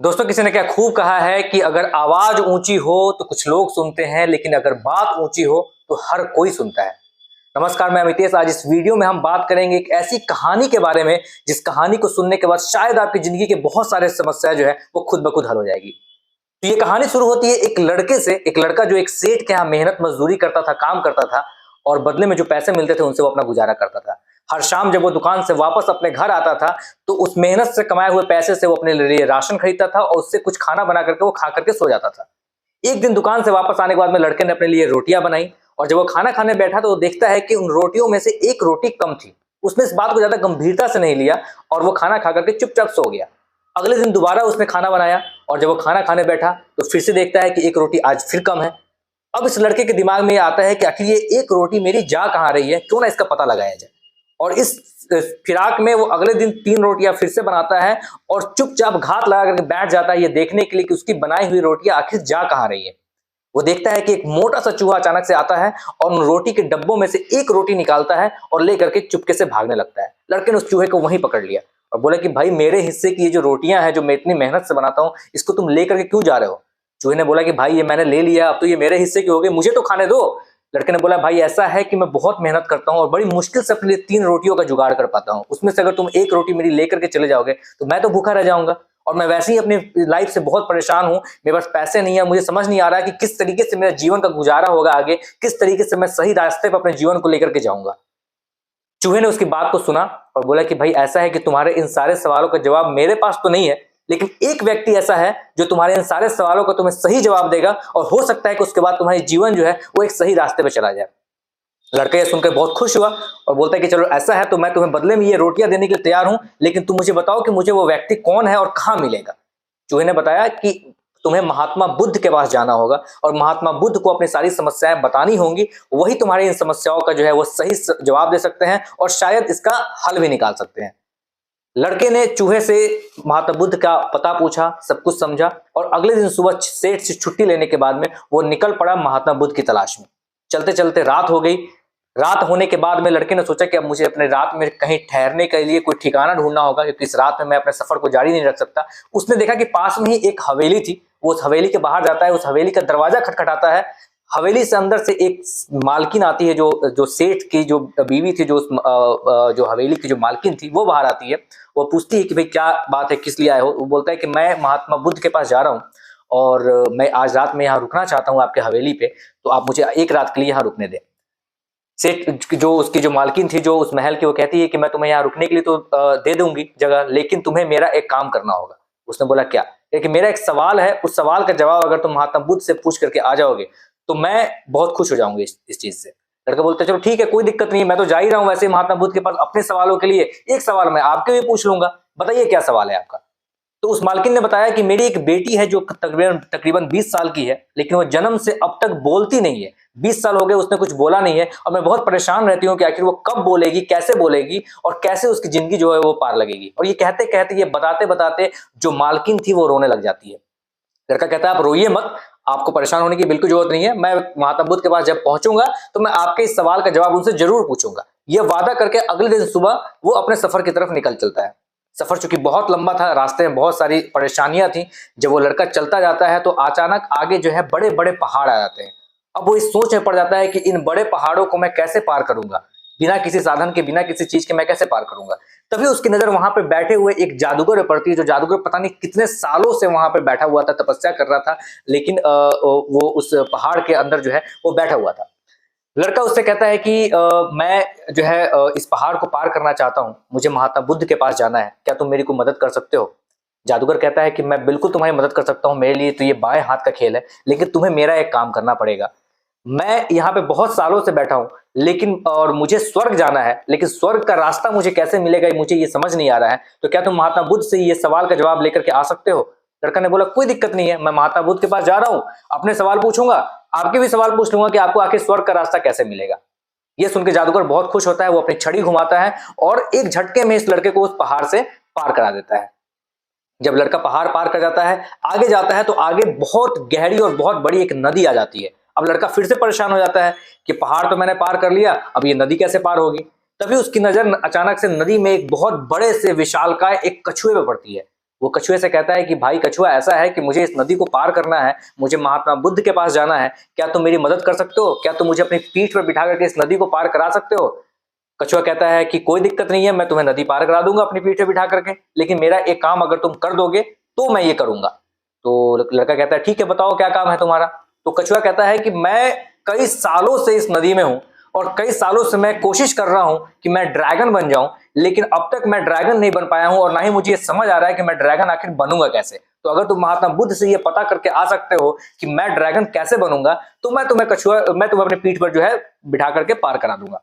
दोस्तों, किसी ने क्या खूब कहा है कि अगर आवाज ऊंची हो तो कुछ लोग सुनते हैं, लेकिन अगर बात ऊंची हो तो हर कोई सुनता है। नमस्कार, मैं अमितेश। आज इस वीडियो में हम बात करेंगे एक ऐसी कहानी के बारे में जिस कहानी को सुनने के बाद शायद आपकी जिंदगी के बहुत सारे समस्या जो है वो खुद ब खुद हल हो जाएगी। तो ये कहानी शुरू होती है एक लड़के से। एक लड़का जो एक सेठ के यहाँ मेहनत मजदूरी करता था, काम करता था, और बदले में जो पैसे मिलते थे उनसे वो अपना गुजारा करता था। हर शाम जब वो दुकान से वापस अपने घर आता था तो उस मेहनत से कमाए हुए पैसे से वो अपने लिए राशन खरीदता था और उससे कुछ खाना बना करके वो खा करके सो जाता था। एक दिन दुकान से वापस आने के बाद में लड़के ने अपने लिए रोटियां बनाई, और जब वो खाना खाने बैठा तो वो देखता है कि उन रोटियों में से एक रोटी कम थी। उसने इस बात को ज्यादा गंभीरता से नहीं लिया और वो खाना खा करके चुपचाप सो गया। अगले दिन दोबारा उसने खाना बनाया, और जब वो खाना खाने बैठा तो फिर से देखता है कि एक रोटी आज फिर कम है। अब इस लड़के के दिमाग में ये आता है कि आखिर ये एक रोटी मेरी जा कहाँ रही है, क्यों ना इसका पता लगाया जाए। और इस फिराक में वो अगले दिन 3 रोटियां फिर से बनाता है और चुपचाप घात लगा करके बैठ जाता है ये देखने के लिए कि उसकी बनाई हुई रोटियां आखिर जा कहाँ रही है। वो देखता है कि एक मोटा सा चूहा अचानक से आता है और उन रोटी के डब्बों में से एक रोटी निकालता है और लेकर के चुपके से भागने लगता है। लड़के ने उस चूहे को वहीं पकड़ लिया और बोला कि भाई, मेरे हिस्से की ये जो रोटियां हैं जो मैं इतनी मेहनत से बनाता हूँ, इसको तुम लेकर के क्यों जा रहे हो। चूहे ने बोला कि भाई, ये मैंने ले लिया, अब तो ये मेरे हिस्से की हो गई, मुझे तो खाने दो। लड़के ने बोला, भाई ऐसा है कि मैं बहुत मेहनत करता हूँ और बड़ी मुश्किल से अपने लिए 3 रोटियों का जुगाड़ कर पाता हूँ, उसमें से अगर तुम एक रोटी मेरी लेकर के चले जाओगे तो मैं तो भूखा रह जाऊंगा, और मैं वैसे ही अपनी लाइफ से बहुत परेशान हूँ। मेरे पास पैसे नहीं है, मुझे समझ नहीं आ रहा है कि किस तरीके से मेरा जीवन का गुजारा होगा आगे, किस तरीके से मैं सही रास्ते पर अपने जीवन को लेकर के जाऊंगा। चूहे ने उसकी बात को सुना और बोला कि भाई, ऐसा है कि तुम्हारे इन सारे सवालों का जवाब मेरे पास तो नहीं है, लेकिन एक व्यक्ति ऐसा है जो तुम्हारे इन सारे सवालों का तुम्हें सही जवाब देगा, और हो सकता है कि उसके बाद तुम्हारी जीवन जो है वो एक सही रास्ते पे चला जाए। लड़का ये सुनकर बहुत खुश हुआ और बोलता है कि चलो ऐसा है तो मैं तुम्हें बदले में ये रोटियां देने के लिए तैयार हूं, लेकिन तुम मुझे बताओ कि मुझे वो व्यक्ति कौन है और कहां मिलेगा। चूहे ने बताया कि तुम्हें महात्मा बुद्ध के पास जाना होगा और महात्मा बुद्ध को अपनी सारी समस्याएं बतानी होंगी। वही तुम्हारी इन समस्याओं का जो है वो सही जवाब दे सकते हैं और शायद इसका हल भी निकाल सकते हैं। लड़के ने चूहे से महात्मा बुद्ध का पता पूछा, सब कुछ समझा, और अगले दिन सुबह सेठ से छुट्टी लेने के बाद में वो निकल पड़ा महात्मा बुद्ध की तलाश में। चलते चलते रात हो गई। रात होने के बाद में लड़के ने सोचा कि अब मुझे अपने रात में कहीं ठहरने के लिए कोई ठिकाना ढूंढना होगा, क्योंकि इस रात में मैं अपने सफर को जारी नहीं रख सकता। उसने देखा कि पास में ही एक हवेली थी। वो उस हवेली के बाहर जाता है, उस हवेली का दरवाजा खटखटाता है। हवेली से अंदर से एक मालकिन आती है, जो जो सेठ की जो बीवी थी, जो उस जो हवेली की जो मालकिन थी, वो बाहर आती है। वो पूछती है कि भाई क्या बात है, किस लिए आए हो। वो बोलता है कि मैं महात्मा बुद्ध के पास जा रहा हूँ और मैं आज रात में यहाँ रुकना चाहता हूँ आपके हवेली पे, तो आप मुझे एक रात के लिए यहाँ रुकने दें। सेठ जो उसकी जो मालकिन थी जो उस महल की, वो कहती है कि मैं तुम्हें यहाँ रुकने के लिए तो दे दूंगी जगह, लेकिन तुम्हें मेरा एक काम करना होगा। उसने बोला क्या। लेकिन मेरा एक सवाल है, उस सवाल का जवाब अगर तुम महात्मा बुद्ध से पूछ करके आ जाओगे तो मैं बहुत खुश हो जाऊंगी इस चीज से। लड़का बोलता है चलो ठीक है, कोई दिक्कत नहीं है, मैं तो जा ही रहा हूँ वैसे महात्मा बुद्ध के पास अपने सवालों के लिए। एक सवाल मैं आपके भी पूछ लूंगा, बताइए क्या सवाल है आपका। तो उस मालकिन ने बताया कि मेरी एक बेटी है जो तकरीबन तकरीबन 20 साल की है, लेकिन वो जन्म से अब तक बोलती नहीं है। 20 साल हो गए उसने कुछ बोला नहीं है, और मैं बहुत परेशान रहती हूँ कि आखिर वो कब बोलेगी, कैसे बोलेगी, और कैसे उसकी जिंदगी जो है वो पार लगेगी। और ये कहते कहते, ये बताते बताते जो मालकिन थी वो रोने लग जाती है। लड़का कहता है आप रोइए मत, आपको परेशान होने की बिल्कुल जरूरत नहीं है। मैं महात्मा बुद्ध के पास जब पहुंचूंगा तो मैं आपके इस सवाल का जवाब उनसे जरूर पूछूंगा। यह वादा करके अगले दिन सुबह वो अपने सफर की तरफ निकल चलता है। सफर चूंकि बहुत लंबा था, रास्ते में बहुत सारी परेशानियां थी। जब वो लड़का चलता जाता है तो अचानक आगे जो है बड़े बड़े पहाड़ आ जाते हैं। अब वो इस सोच में पड़ जाता है कि इन बड़े पहाड़ों को मैं कैसे पार करूंगा, बिना किसी साधन के, बिना किसी चीज के मैं कैसे पार करूंगा। तभी उसकी नजर वहां पे बैठे हुए एक जादूगर पे पड़ती है। जो जादूगर पता नहीं कितने सालों से वहां पे बैठा हुआ था, तपस्या कर रहा था, लेकिन वो उस पहाड़ के अंदर जो है वो बैठा हुआ था। लड़का उससे कहता है कि मैं जो है इस पहाड़ को पार करना चाहता हूँ, मुझे महात्मा बुद्ध के पास जाना है, क्या तुम मेरी को मदद कर सकते हो। जादूगर कहता है कि मैं बिल्कुल तुम्हारी मदद कर सकता हूँ, मेरे लिए तो ये बाएं हाथ का खेल है, लेकिन तुम्हें मेरा एक काम करना पड़ेगा। मैं यहाँ पे बहुत सालों से बैठा हूँ, लेकिन और मुझे स्वर्ग जाना है, लेकिन स्वर्ग का रास्ता मुझे कैसे मिलेगा मुझे ये समझ नहीं आ रहा है। तो क्या तुम महात्मा बुद्ध से ये सवाल का जवाब लेकर के आ सकते हो। लड़का ने बोला कोई दिक्कत नहीं है, मैं महात्मा बुद्ध के पास जा रहा हूँ, अपने सवाल पूछूंगा, आपके भी सवाल पूछ लूंगा कि आपको आखिर स्वर्ग का रास्ता कैसे मिलेगा। ये सुनकर जादूगर बहुत खुश होता है, वो अपनी छड़ी घुमाता है और एक झटके में इस लड़के को उस पहाड़ से पार करा देता है। जब लड़का पहाड़ पार कर जाता है, आगे जाता है, तो आगे बहुत गहरी और बहुत बड़ी एक नदी आ जाती है। अब लड़का फिर से परेशान हो जाता है कि पहाड़ तो मैंने पार कर लिया, अब ये नदी कैसे पार होगी। तभी उसकी नजर अचानक से नदी में एक बहुत बड़े से विशालकाय एक कछुए पे पड़ती है। वो कछुए से कहता है कि भाई कछुआ, ऐसा है कि मुझे इस नदी को पार करना है, मुझे महात्मा बुद्ध के पास जाना है, क्या तुम मेरी मदद कर सकते हो? क्या तुम मुझे अपनी पीठ पर बिठा करके इस नदी को पार करा सकते हो? कछुआ कहता है कि कोई दिक्कत नहीं है, मैं तुम्हें नदी पार करा दूंगा अपनी पीठ पे बिठा करके, लेकिन मेरा एक काम अगर तुम कर दोगे तो मैं ये करूंगा। तो लड़का कहता है ठीक है, बताओ क्या काम है तुम्हारा? तो कछुआ कहता है कि मैं कई सालों से इस नदी में हूं और कई सालों से मैं कोशिश कर रहा हूं कि मैं ड्रैगन बन जाऊं, लेकिन अब तक मैं ड्रैगन नहीं बन पाया हूं और ना ही मुझे ये समझ आ रहा है कि मैं ड्रैगन आखिर बनूंगा कैसे। तो अगर तुम महात्मा बुद्ध से ये पता करके आ सकते हो कि मैं ड्रैगन कैसे बनूंगा, तो मैं तुम्हें अपनी पीठ पर जो है बिठा करके पार करा दूंगा।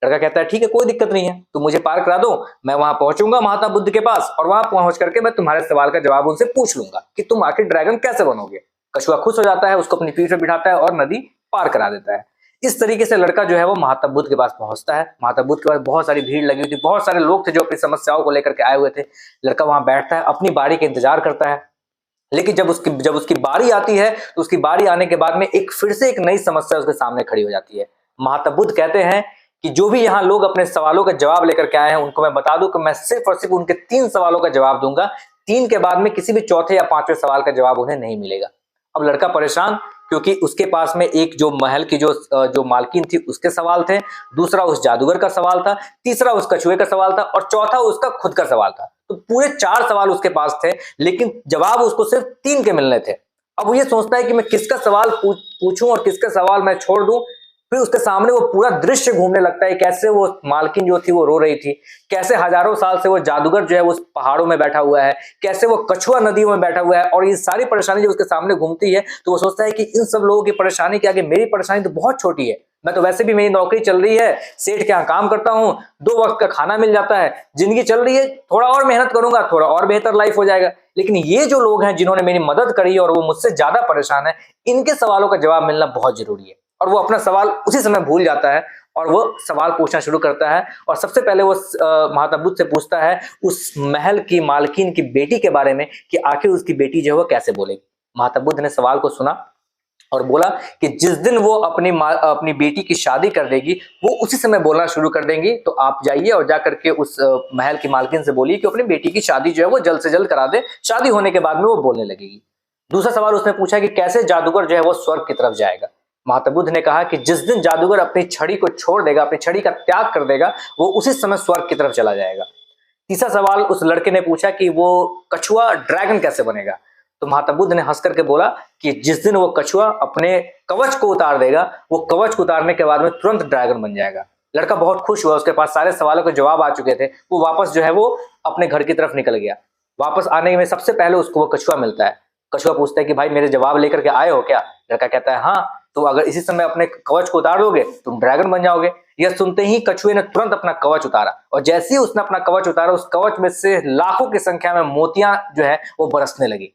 लड़का कहता है ठीक है, कोई दिक्कत नहीं है, तुम मुझे पार करा दो, मैं वहां पहुंचूंगा महात्मा बुद्ध के पास और वहां पहुंच करके मैं तुम्हारे सवाल का जवाब उनसे पूछ लूंगा कि तुम आखिर ड्रैगन कैसे बनोगे। कछुआ खुश हो जाता है, उसको अपनी पीठ पर बिठाता है और नदी पार करा देता है। इस तरीके से लड़का जो है वो महात्मा बुद्ध के पास पहुंचता है। महात्मा बुद्ध के पास बहुत सारी भीड़ लगी हुई थी, बहुत सारे लोग थे जो अपनी समस्याओं को लेकर के आए हुए थे। लड़का वहां बैठता है, अपनी बारी का इंतजार करता है, लेकिन जब उसकी बारी आती है तो उसकी बारी आने के बाद में फिर से एक नई समस्या उसके सामने खड़ी हो जाती है। महात्मा बुद्ध कहते हैं कि जो भी यहाँ लोग अपने सवालों का जवाब लेकर के आए हैं उनको मैं बता दूं कि मैं सिर्फ और सिर्फ उनके 3 सवालों का जवाब दूंगा, 3 के बाद में किसी भी चौथे या 5वें सवाल का जवाब उन्हें नहीं मिलेगा। अब लड़का परेशान, क्योंकि उसके पास में एक जो महल की जो मालकिन थी उसके सवाल थे, दूसरा उस जादूगर का सवाल था, तीसरा उस कछुए का सवाल था और चौथा उसका खुद का सवाल था। तो पूरे 4 सवाल उसके पास थे, लेकिन जवाब उसको सिर्फ 3 के मिलने थे। अब वो ये सोचता है कि मैं किसका सवाल पूछूं और किसका सवाल मैं छोड़ दूं। फिर उसके सामने वो पूरा दृश्य घूमने लगता है, कैसे वो मालकिन जो थी वो रो रही थी, कैसे हजारों साल से वो जादूगर जो है वो पहाड़ों में बैठा हुआ है, कैसे वो कछुआ नदियों में बैठा हुआ है, और ये सारी परेशानी जब उसके सामने घूमती है तो वो सोचता है कि इन सब लोगों की परेशानी के आगे मेरी परेशानी तो बहुत छोटी है। मैं तो वैसे भी, मेरी नौकरी चल रही है, सेठ के यहाँ काम करता हूँ, 2 वक्त का खाना मिल जाता है, जिंदगी चल रही है, थोड़ा और मेहनत करूंगा थोड़ा और बेहतर लाइफ हो जाएगा। लेकिन ये जो लोग हैं जिन्होंने मेरी मदद करी और वो मुझसे ज्यादा परेशान है, इनके सवालों का जवाब मिलना बहुत जरूरी है। और वो अपना सवाल उसी समय भूल जाता है और वो सवाल पूछना शुरू करता है। और सबसे पहले वो महात्मा बुद्ध से पूछता है उस महल की मालकिन की बेटी के बारे में कि आखिर उसकी बेटी जो है वो कैसे बोलेगी। महात्मा बुद्ध ने सवाल को सुना और बोला कि जिस दिन वो अपनी बेटी की शादी कर देगी वो उसी समय बोलना शुरू कर देंगी, तो आप जाइए और जाकर के उस महल की मालकिन से बोलिए कि अपनी बेटी की शादी जो है वो जल्द से जल्द करा दे, शादी होने के बाद में वो बोलने लगेगी। दूसरा सवाल उसने पूछा कि कैसे जादूगर जो है वो स्वर्ग की तरफ जाएगा। महात्मा बुद्ध ने कहा कि जिस दिन जादूगर अपनी छड़ी को छोड़ देगा, अपनी छड़ी का त्याग कर देगा, वो उसी समय स्वर्ग की तरफ चला जाएगा। तीसरा सवाल उस लड़के ने पूछा कि वो कछुआ ड्रैगन कैसे बनेगा। तो महात्मा बुद्ध ने हंस करके बोला कि जिस दिन वो कछुआ अपने कवच को उतार देगा, वो कवच को उतारने के बाद में तुरंत ड्रैगन बन जाएगा। लड़का बहुत खुश हुआ, उसके पास सारे सवालों के जवाब आ चुके थे। वो वापस जो है वो अपने घर की तरफ निकल गया। वापस आने में सबसे पहले उसको वो कछुआ मिलता है। कछुआ पूछता है कि भाई मेरे जवाब लेकर के आए हो क्या? लड़का कहता है हाँ, तो अगर इसी समय अपने कवच को उतार दोगे तुम ड्रैगन बन जाओगे। यह सुनते ही कछुए ने तुरंत अपना कवच उतारा और जैसे ही उसने अपना कवच उतारा, उस कवच में से लाखों की संख्या में मोतियां जो है वो बरसने लगी।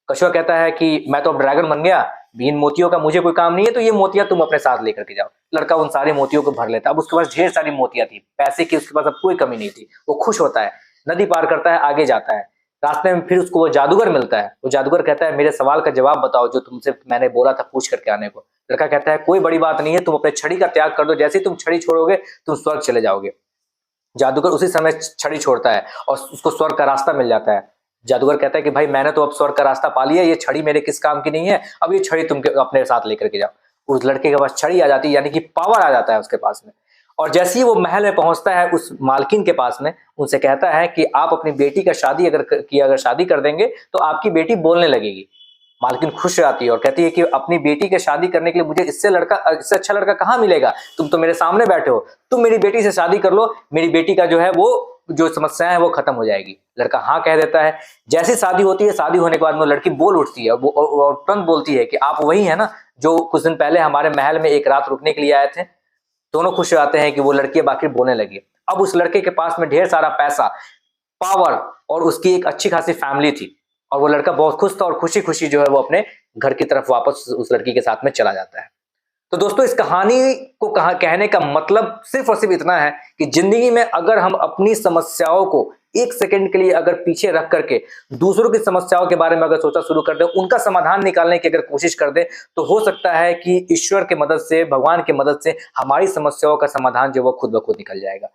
कछुआ कहता है कि मैं तो अब ड्रैगन बन गया, इन मोतियों का मुझे कोई काम नहीं है, तो ये मोतियां तुम अपने साथ लेकर के जाओ। लड़का उन सारी मोतियों को भर लेता। अब उसके पास ढेर सारी मोतियां थी, पैसे की उसके पास अब कोई कमी नहीं थी। वो खुश होता है, नदी पार करता है, आगे जाता है। रास्ते में फिर उसको वो जादूगर मिलता है। वो जादूगर कहता है मेरे सवाल का जवाब बताओ जो तुमसे मैंने बोला था पूछ करके आने को। लड़का कहता है कोई बड़ी बात नहीं है, तुम अपने छड़ी का त्याग कर दो, जैसे ही तुम छड़ी छोड़ोगे तुम स्वर्ग चले जाओगे। जादूगर उसी समय छड़ी छोड़ता है और उसको स्वर्ग का रास्ता मिल जाता है। जादूगर कहता है कि भाई मैंने तो अब स्वर्ग का रास्ता पा लिया, ये छड़ी मेरे किस काम की नहीं है, अब ये छड़ी तुम अपने साथ लेकर के जाओ। उस लड़के के पास छड़ी आ जाती है, यानी कि पावर आ जाता है उसके पास में। और जैसे ही वो महल में पहुंचता है उस मालकिन के पास में, उनसे कहता है कि आप अपनी बेटी का अगर शादी कर देंगे तो आपकी बेटी बोलने लगेगी। मालकिन खुश रहती है और कहती है कि अपनी बेटी की शादी करने के लिए मुझे इससे अच्छा लड़का कहाँ मिलेगा? तुम तो मेरे सामने बैठे हो, तुम मेरी बेटी से शादी कर लो, मेरी बेटी का जो है वो जो समस्याएं है वो खत्म हो जाएगी। लड़का हाँ कह देता है। जैसी शादी होती है, शादी होने के बाद में लड़की बोल उठती है और तुरंत बोलती है कि आप वही है ना जो कुछ दिन पहले हमारे महल में एक रात रुकने के लिए आए थे। दोनों खुश रहते हैं कि वो लड़की आखिर बोलने लगी। अब उस लड़के के पास में ढेर सारा पैसा, पावर और उसकी एक अच्छी खासी फैमिली थी और वो लड़का बहुत खुश था और खुशी खुशी जो है वो अपने घर की तरफ वापस उस लड़की के साथ में चला जाता है। तो दोस्तों इस कहानी को कहने का मतलब सिर्फ और सिर्फ इतना है कि जिंदगी में अगर हम अपनी समस्याओं को 1 सेकंड के लिए अगर पीछे रख करके दूसरों की समस्याओं के बारे में अगर सोचना शुरू कर दे, उनका समाधान निकालने की अगर कोशिश कर दे, तो हो सकता है कि ईश्वर की मदद से, भगवान की मदद से हमारी समस्याओं का समाधान जो वो खुद ब खुद निकल जाएगा।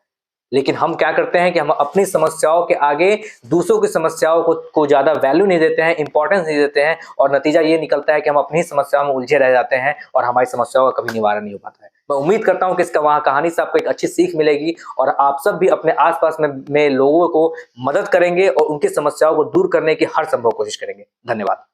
लेकिन हम क्या करते हैं कि हम अपनी समस्याओं के आगे दूसरों की समस्याओं को ज्यादा वैल्यू नहीं देते हैं, इंपॉर्टेंस नहीं देते हैं, और नतीजा ये निकलता है कि हम अपनी समस्याओं में उलझे रह जाते हैं और हमारी समस्याओं का कभी निवारण नहीं हो पाता है। मैं उम्मीद करता हूं कि इसका वहां कहानी से आपको एक अच्छी सीख मिलेगी और आप सब भी अपने आसपास में लोगों को मदद करेंगे और उनकी समस्याओं को दूर करने की हर संभव कोशिश करेंगे। धन्यवाद।